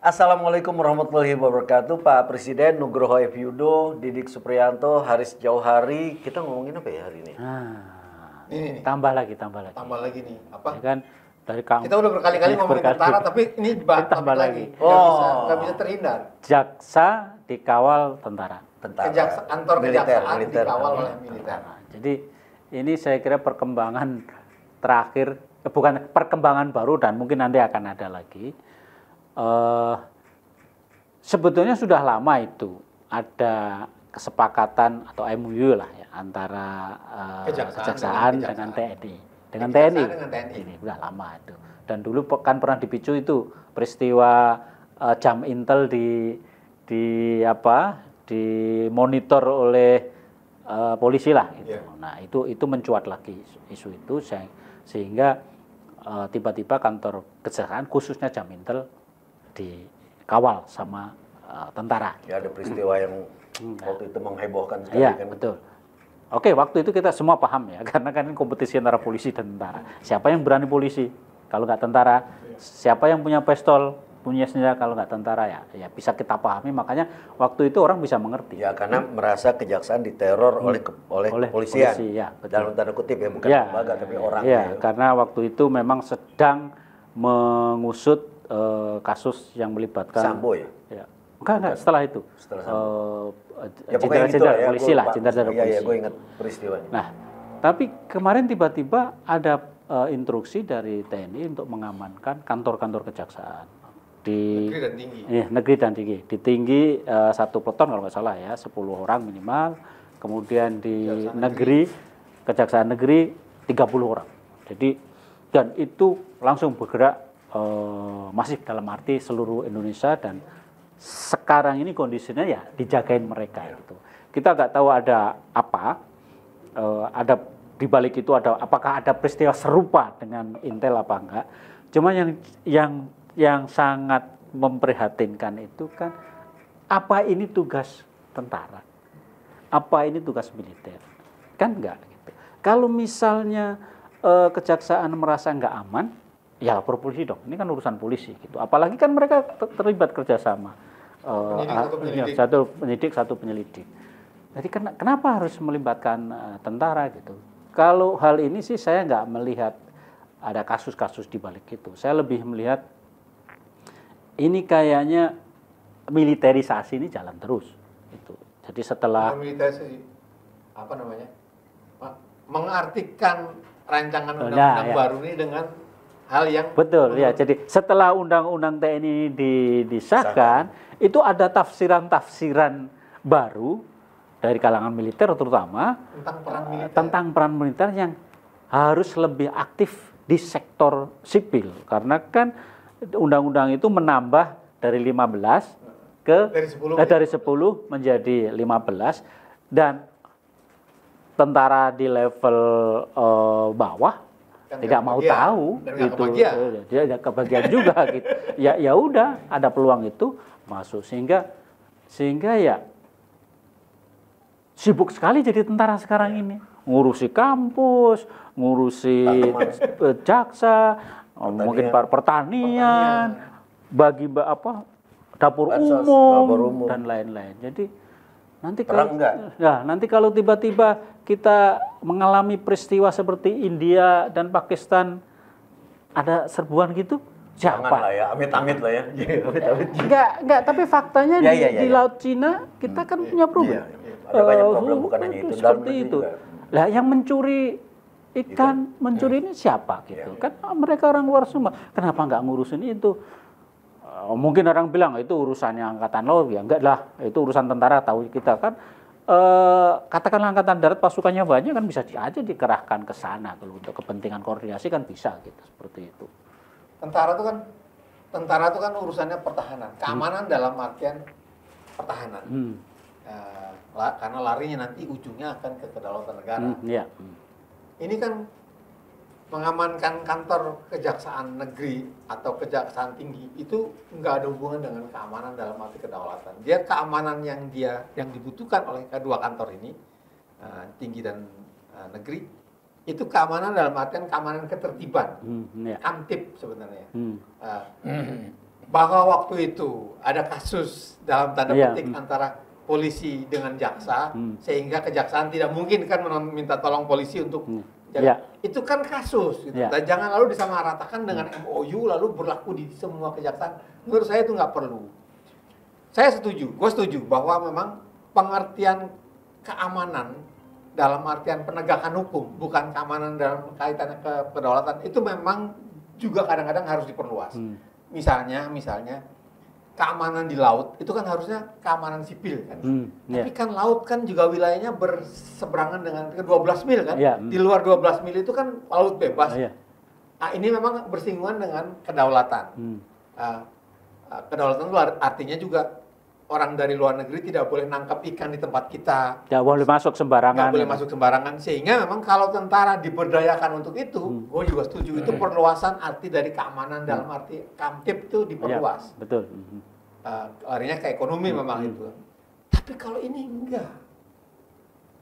Assalamualaikum warahmatullahi wabarakatuh. Pak Presiden Nugroho F. Yudo, Didik Supriyanto, Haris Jauhari. Kita ngomongin apa ya hari ini? Ini Tambah lagi. tambah lagi nih. Apa? Ya kan dari kamu. Kita udah berkali-kali ngomongin tentara, tapi ini tambah lagi. Nggak bisa terhindar. Jaksa dikawal tentara. Kantor kejaksaan dikawal oleh militer. Jadi ini saya kira perkembangan terakhir, bukan perkembangan baru dan mungkin nanti akan ada lagi. Sebetulnya sudah lama itu ada kesepakatan atau MOU lah ya antara kejaksaan dengan TNI. Dengan TNI. Ini sudah lama itu. Dan dulu kan pernah dipicu itu peristiwa jam Intel dimonitor oleh polisi lah gitu. Yeah. Nah, itu mencuat lagi isu itu sehingga tiba-tiba kantor kejaksaan khususnya jam Intel dikawal sama tentara. Ya, ada peristiwa yang waktu itu menghebohkan sekali ya, kan. Betul. Oke, waktu itu kita semua paham ya, karena kan ini kompetisi antara polisi dan tentara. Siapa yang berani polisi? Kalau nggak tentara. Siapa yang punya pistol, punya senjata kalau nggak tentara ya bisa kita pahami. Makanya waktu itu orang bisa mengerti. Ya, karena merasa kejaksaan diteror oleh polisian. Polisi, ya, dalam tanda kutip ya, bukan lembaga tapi orang. Ya, karena waktu itu memang sedang mengusut kasus yang melibatkan Sambo ya? Ya. Enggak, setelah itu. Jenderal polisi lah, jenderal polisi. Iya, gue ingat peristiwanya. Nah, tapi kemarin tiba-tiba ada instruksi dari TNI untuk mengamankan kantor-kantor kejaksaan di negeri dan tinggi. Di tinggi satu peleton kalau nggak salah ya, 10 orang minimal. Kemudian di kejaksaan negeri 30 orang. Jadi dan itu langsung bergerak masif dalam arti seluruh Indonesia dan sekarang ini kondisinya ya dijagain mereka gitu. Kita nggak tahu ada apa, ada di balik itu apakah ada peristiwa serupa dengan Intel apa enggak. Cuma yang sangat memprihatinkan itu kan apa ini tugas tentara, apa ini tugas militer, kan enggak gitu. Kalau misalnya kejaksaan merasa enggak aman, ya lapor polisi dong. Ini kan urusan polisi gitu. Apalagi kan mereka terlibat kerjasama. Satu penyidik, satu penyelidik. Jadi kenapa harus melibatkan tentara gitu? Kalau hal ini sih saya nggak melihat ada kasus-kasus di balik itu. Saya lebih melihat ini kayaknya militerisasi ini jalan terus. Itu. Jadi setelah militerisasi apa namanya? Mengartikan rancangan undang-undang baru ini dengan hal yang betul ya. Jadi setelah undang-undang TNI disahkan, itu ada tafsiran-tafsiran baru dari kalangan militer terutama tentang peran militer yang harus lebih aktif di sektor sipil karena kan undang-undang itu menambah dari 15 dari 10 menjadi 15 dan tentara di level bawah tidak mau tahu itu dia ada kebagian juga gitu. Ya udah ada peluang itu masuk sehingga ya sibuk sekali jadi tentara sekarang ini ngurusi kampus, ngurusi jaksa, mungkin pertanian, bagi dapur umum dan lain-lain. Jadi nanti kalau tiba-tiba kita mengalami peristiwa seperti India dan Pakistan ada serbuan gitu, siapa? Jangan lah ya, amit-amit lah ya. Enggak, tapi faktanya di Laut Cina kita kan punya problem. Ada banyak problem bukan hanya itu. Seperti itu. Lah yang mencuri ikan, mencuri ini siapa gitu? Kan mereka orang luar semua. Kenapa nggak ngurusin itu? Mungkin orang bilang itu urusannya angkatan laut, ya enggak lah, itu urusan tentara, tahu kita kan katakanlah angkatan darat pasukannya banyak kan bisa aja dikerahkan ke sana kalau untuk kepentingan koordinasi kan bisa gitu seperti itu. Tentara itu kan urusannya pertahanan, keamanan dalam artian pertahanan. Karena larinya nanti ujungnya akan ke kedaulatan negara. Ini kan mengamankan kantor kejaksaan negeri atau kejaksaan tinggi itu nggak ada hubungan dengan keamanan dalam arti kedaulatan. Dia keamanan yang dibutuhkan oleh kedua kantor ini, tinggi dan negeri, itu keamanan dalam artian keamanan ketertiban, kamtip sebenarnya. bahwa waktu itu ada kasus dalam tanda petik antara polisi dengan jaksa, sehingga kejaksaan tidak mungkin kan minta tolong polisi untuk itu kan kasus gitu. Dan jangan lalu disamaratakan dengan MOU lalu berlaku di semua kejaksaan. Menurut saya itu nggak perlu. Saya setuju, gue setuju bahwa memang pengertian keamanan dalam artian penegakan hukum, bukan keamanan dalam kaitannya ke kedaulatan, itu memang juga kadang-kadang harus diperluas. Misalnya keamanan di laut itu kan harusnya keamanan sipil kan. Tapi kan laut kan juga wilayahnya berseberangan dengan 12 mil kan. Di luar 12 mil itu kan laut bebas. Nah, ini memang bersinggungan dengan kedaulatan. Kedaulatan itu artinya juga orang dari luar negeri tidak boleh nangkap ikan di tempat kita. Tidak boleh masuk sembarangan. Tidak boleh masuk sembarangan. Sehingga memang kalau tentara diberdayakan untuk itu, gue juga setuju. Itu perluasan arti dari keamanan dalam arti Kamtib itu diperluas. Betul. Larinya ke ekonomi memang itu. Tapi kalau ini enggak.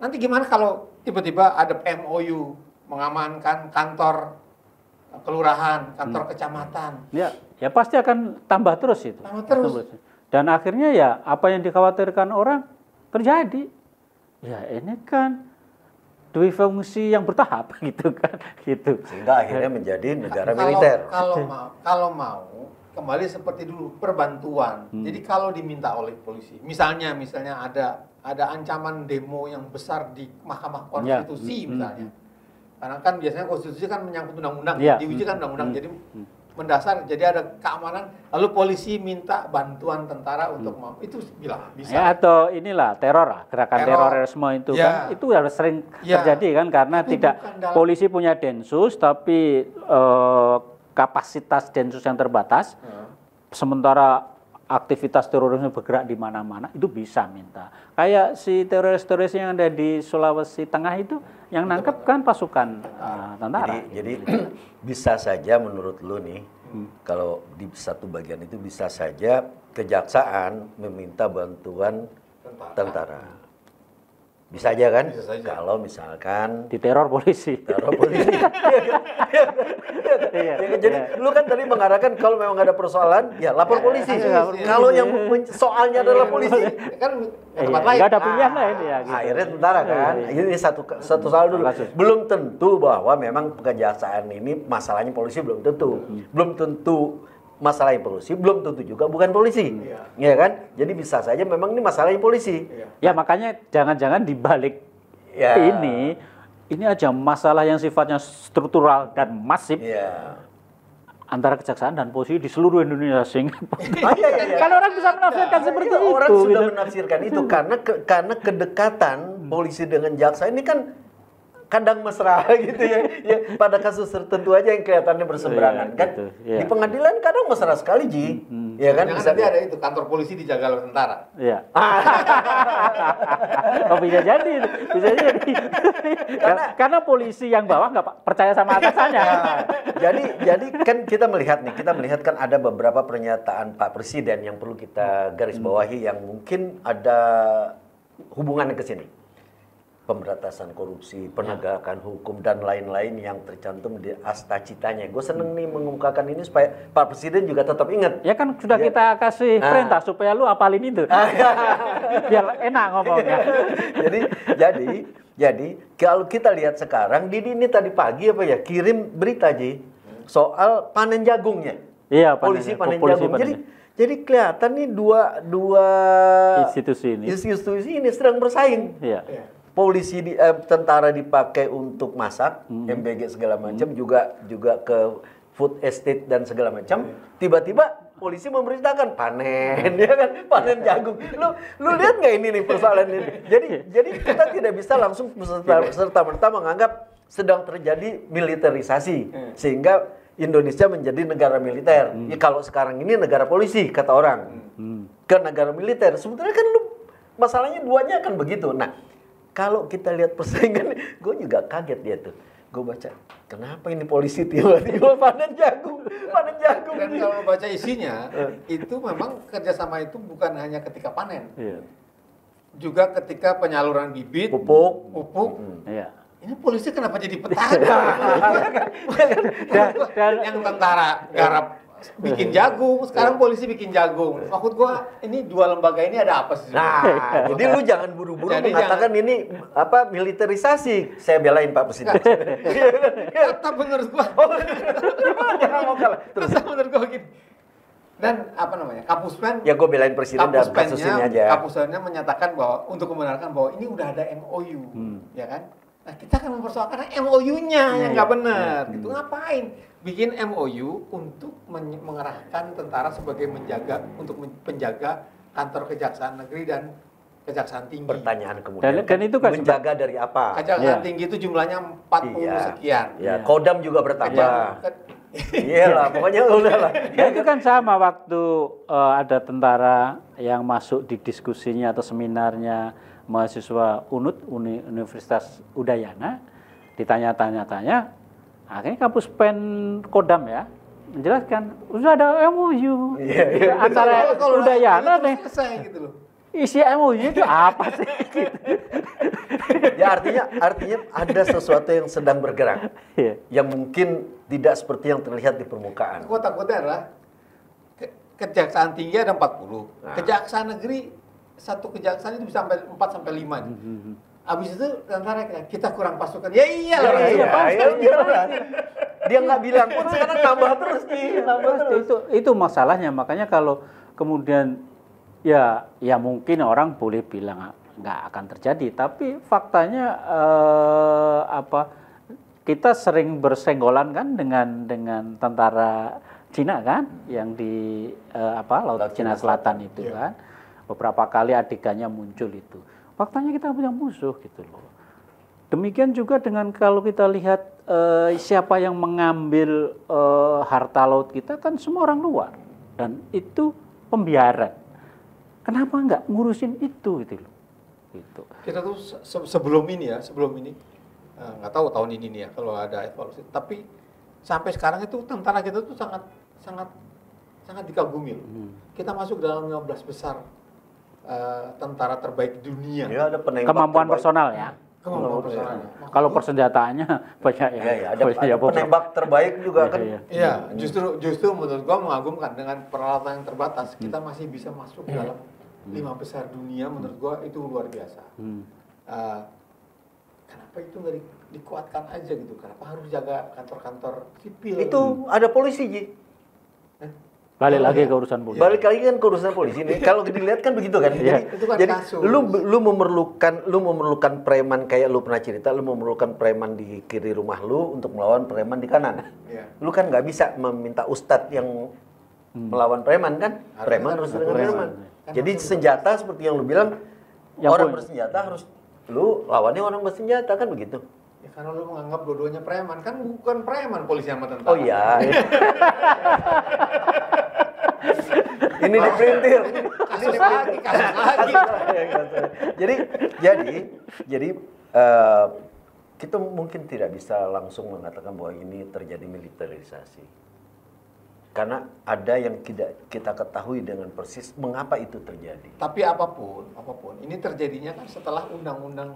Nanti gimana kalau tiba-tiba ada MOU mengamankan kantor kelurahan, kantor kecamatan? Ya pasti akan tambah terus itu. Tambah terus. Dan akhirnya ya apa yang dikhawatirkan orang terjadi. Ya ini kan dua fungsi yang bertahap gitu kan, gitu. Sehingga akhirnya menjadi negara militer. Kalau mau kembali seperti dulu perbantuan. Jadi kalau diminta oleh polisi, misalnya ada ancaman demo yang besar di Mahkamah Konstitusi misalnya. Karena kan biasanya konstitusi kan menyangkut undang-undang, diuji kan undang-undang. Jadi mendasar, jadi ada keamanan, lalu polisi minta bantuan tentara untuk itu bisa. Ya, atau inilah gerakan terorisme itu kan itu harus sering terjadi kan, karena tidak polisi punya densus tapi kapasitas densus yang terbatas, sementara aktivitas terorisme bergerak di mana-mana, itu bisa minta. Kayak si teroris-teroris yang ada di Sulawesi Tengah itu, yang nangkep kan pasukan tentara. Jadi bisa saja menurut lu nih, kalau di satu bagian itu bisa saja kejaksaan meminta bantuan tentara. Bisa aja kan? Bisa saja. Kalau misalkan diteror polisi. Teror polisi. Jadi lu kan tadi mengarahkan kalau memang ada persoalan, ya lapor polisi. Kalau yang soalnya adalah polisi, kan tempat lain. Nggak ada pilihan lain ya. Gitu. Akhirnya tentara kan. Ini satu soal dulu. Belum tentu bahwa memang kejaksaan ini masalahnya polisi, belum tentu. Belum tentu masalahnya polisi, belum tentu juga bukan polisi. Ya kan? Jadi bisa saja memang ini masalahnya polisi. Ya makanya jangan-jangan dibalik ini aja masalah yang sifatnya struktural dan masif antara kejaksaan dan polisi di seluruh Indonesia. Kan orang bisa menafsirkan seperti itu. Orang sudah menafsirkan itu karena kedekatan polisi dengan jaksa ini kan kandang mesra gitu ya. Pada kasus tertentu aja yang kelihatannya berseberangan kan. Gitu, di pengadilan kadang mesra sekali ya kan. Bisa nanti ada itu kantor polisi dijaga oleh tentara. Iya. Bisa jadi. Karena polisi yang bawah nggak percaya sama atasannya. Jadi kan kita melihat kan ada beberapa pernyataan Pak Presiden yang perlu kita garis bawahi yang mungkin ada hubungannya ke sini. Pemberantasan korupsi, penegakan hukum, dan lain-lain yang tercantum di asta-citanya. Gue seneng nih mengungkapkan ini supaya Pak Presiden juga tetap ingat. Ya kan sudah kita kasih perintah supaya lu apalin itu. Biar enak ngomongnya. Jadi kalau kita lihat sekarang, Didi ini tadi pagi kirim berita soal panen jagungnya. Iya, polisi panen jagung. Jadi kelihatan nih dua institusi ini sedang bersaing. Iya. Polisi tentara dipakai untuk masak, MBG segala macam, juga ke food estate dan segala macam. Tiba-tiba polisi memerintahkan panen, ya kan, panen jagung. Lu lihat nggak ini nih persoalan ini? Jadi kita tidak bisa langsung serta-merta menganggap sedang terjadi militerisasi sehingga Indonesia menjadi negara militer. Ya, kalau sekarang ini negara polisi kata orang, ke negara militer. Sebetulnya kan masalahnya duanya kan begitu. Nah, kalau kita lihat persaingan, gue juga kaget dia tuh. Gue baca, kenapa ini polisi tiba-tiba panen jagung? Dan kalau baca isinya, itu memang kerjasama itu bukan hanya ketika panen, juga ketika penyaluran bibit, pupuk. Ini polisi kenapa jadi petani? Yang tentara garap bikin jagung, sekarang polisi bikin jagung. Maksud gua ini dua lembaga ini ada apa sih? Nah, jadi lu jangan buru-buru mengatakan ini apa militerisasi. Saya belain Pak Presiden. Tetap menurut gua. Jangan mau kalah. Terus menurut gua gini. Dan apa namanya? Kapuspen. Ya gue belain Presiden dalam kasus ini aja. Kapuspennya menyatakan bahwa untuk membenarkan bahwa ini udah ada MOU, ya kan? Nah, kita akan mempersoalkan MOU-nya yang nggak benar. Gitu ngapain? Bikin MOU untuk mengerahkan tentara sebagai untuk menjaga kantor kejaksaan negeri dan kejaksaan tinggi. Pertanyaan kemudian. Dan itu kan menjaga dari apa? Kejaksaan tinggi itu jumlahnya 40 sekian. Ya, Kodam juga bertambah. Iyalah, pokoknya udahlah. Ya itu kan sama waktu ada tentara yang masuk di diskusinya atau seminarnya mahasiswa Universitas Udayana, ditanya-tanya, akhirnya Kapuspen Kodam ya menjelaskan sudah ada MOU antara Udayana dan selesai gitu loh. Isi MOU itu apa sih? Ya artinya ada sesuatu yang sedang bergerak, yang mungkin tidak seperti yang terlihat di permukaan. Gua takutnya adalah kejaksaan tinggi ada 40, kejaksaan negeri satu kejaksaan itu bisa sampai 4 sampai 5. Habis itu tentara kita kurang pasukan. Ya iyalah. Dia nggak bilang pun sekarang nambah terus nih, nambah terus. Itu masalahnya. Makanya kalau kemudian ya mungkin orang boleh bilang nggak akan terjadi, tapi faktanya kita sering bersenggolan kan dengan tentara Cina kan yang di Laut Cina Selatan itu kan beberapa kali adegannya muncul itu. Faktanya kita punya musuh gitu loh. Demikian juga dengan kalau kita lihat siapa yang mengambil harta laut kita kan semua orang luar dan itu pembiaran. Kenapa nggak ngurusin itu gitu loh? Gitu. Kita tuh sebelum ini nggak tahu tahun ini nih ya kalau ada evaluasi. Tapi sampai sekarang itu tentara kita tuh sangat dikagumi. Kita masuk dalam 15 besar tentara terbaik di dunia. Ya, ada kemampuan personal ya. Kemampuan personal. Kalau persenjataannya banyak ya. Ada penembak terbaik juga kan. Iya, justru menurut gua mengagumkan dengan peralatan yang terbatas kita masih bisa masuk dalam 5 besar dunia. Menurut gua itu luar biasa. Kenapa itu nggak dikuatkan aja gitu? Kenapa harus jaga kantor-kantor sipil? Itu ada polisi, Ji. Balik lagi ke urusan polisi. Balik lagi kan ke urusan polisi nih. Kalau dilihat kan begitu kan. Jadi lu memerlukan preman kayak lu pernah cerita, lu memerlukan preman di kiri rumah lu untuk melawan preman di kanan. Lu kan nggak bisa meminta ustadz yang melawan preman kan. Preman harus dengan preman. Jadi senjata seperti yang lu bilang, orang bersenjata harus lu lawannya orang bersenjata kan begitu. Ya karena lu menganggap dua-duanya preman, kan bukan preman polisi sama tentara. Oh iya. Ini diperintil. Kasus lagi. Jadi kita mungkin tidak bisa langsung mengatakan bahwa ini terjadi militerisasi. Karena ada yang tidak kita ketahui dengan persis mengapa itu terjadi. Tapi apapun, ini terjadinya kan setelah undang-undang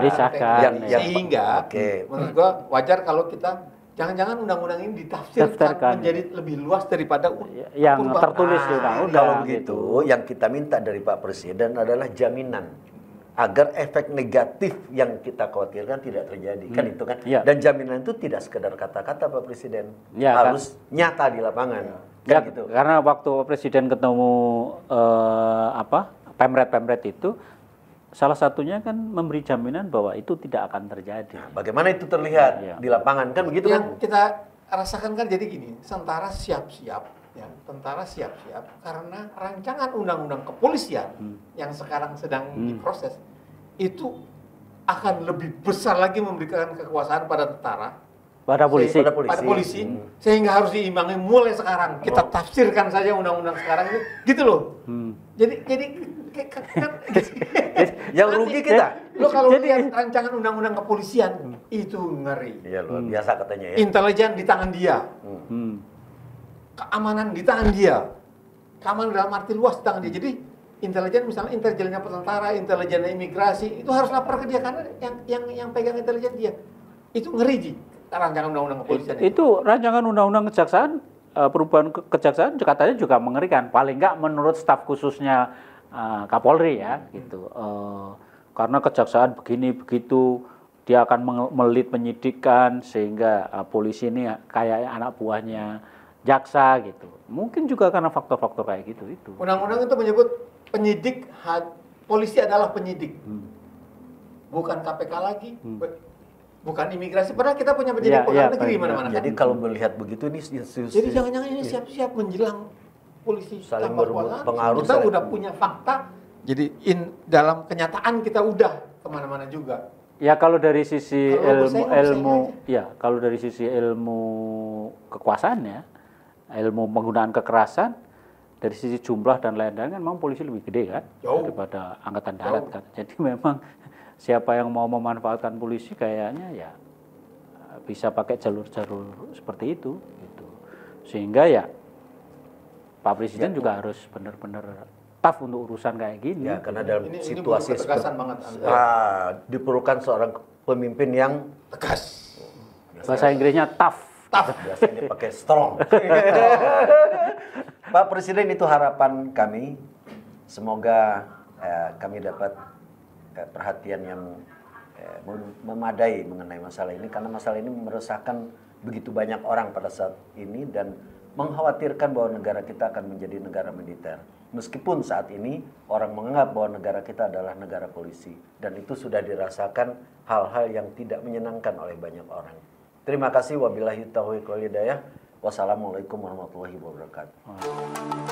disahkan. Sehingga menurut gua wajar kalau kita jangan-jangan undang-undang ini ditafsirkan menjadi lebih luas daripada yang tertulis di undang-undang. Kalau begitu, yang kita minta dari Pak Presiden adalah jaminan agar efek negatif yang kita khawatirkan tidak terjadi. Kan itu kan. Dan jaminan itu tidak sekedar kata-kata Pak Presiden. Harus nyata di lapangan. Kan gitu. Karena waktu Presiden ketemu pemret-pemret itu, salah satunya kan memberi jaminan bahwa itu tidak akan terjadi. Nah, bagaimana itu terlihat di lapangan kan begitu kan? Yang kita rasakan kan jadi gini, tentara siap-siap karena rancangan undang-undang kepolisian yang sekarang sedang diproses itu akan lebih besar lagi memberikan kekuasaan pada tentara, pada polisi, sehingga harus diimbangi mulai sekarang. Kita tafsirkan saja undang-undang sekarang itu, gitu loh. Jadi yang rugi kita. Lo kalau lihat rancangan undang-undang kepolisian itu ngeri. Iya luar biasa katanya ya. Intelijen di tangan dia. Keamanan di tangan dia. Keamanan dalam arti luas di tangan dia. Jadi intelijen misalnya intelijennya tentara, intelijennya imigrasi itu harus lapor ke dia karena yang pegang intelijen dia. Itu ngeri Ji. Rancangan undang-undang kepolisian itu rancangan undang-undang kejaksaan perubahan kejaksaan katanya juga mengerikan. Paling nggak menurut staf khususnya Kapolri ya, gitu. Karena kejaksaan begini begitu, dia akan melit penyidikan sehingga polisi ini kayak anak buahnya jaksa gitu. Mungkin juga karena faktor-faktor kayak gitu itu. Undang-undang itu menyebut penyidik, polisi adalah penyidik, bukan KPK lagi, bukan imigrasi. Padahal kita punya penyidik pegawai negeri mana-mana. Jadi kalau melihat begitu ini institusi. Jadi jangan-jangan ini siap-siap menjelang polisi saling tanpa pengaruh. Kita udah punya fakta. Jadi dalam kenyataan kita udah kemana-mana juga. Ya kalau dari sisi kalau dari sisi ilmu kekuasaan ya, ilmu penggunaan kekerasan, dari sisi jumlah dan lain-lain kan memang polisi lebih gede kan daripada angkatan darat kan. Jadi memang siapa yang mau memanfaatkan polisi kayaknya ya bisa pakai jalur-jalur seperti itu gitu. Sehingga ya Pak Presiden juga harus benar-benar tough untuk urusan kayak gini. Ya, karena dalam ini situasi banget. diperlukan seorang pemimpin yang tegas. Bahasa Inggrisnya tough. Biasanya dipakai strong. Pak Presiden, itu harapan kami. Semoga kami dapat perhatian yang memadai mengenai masalah ini, karena masalah ini meresahkan begitu banyak orang pada saat ini dan mengkhawatirkan bahwa negara kita akan menjadi negara militer. Meskipun saat ini orang menganggap bahwa negara kita adalah negara polisi, dan itu sudah dirasakan hal-hal yang tidak menyenangkan oleh banyak orang. Terima kasih. Wabillahi taufiq wal hidayah. Wassalamualaikum warahmatullahi wabarakatuh.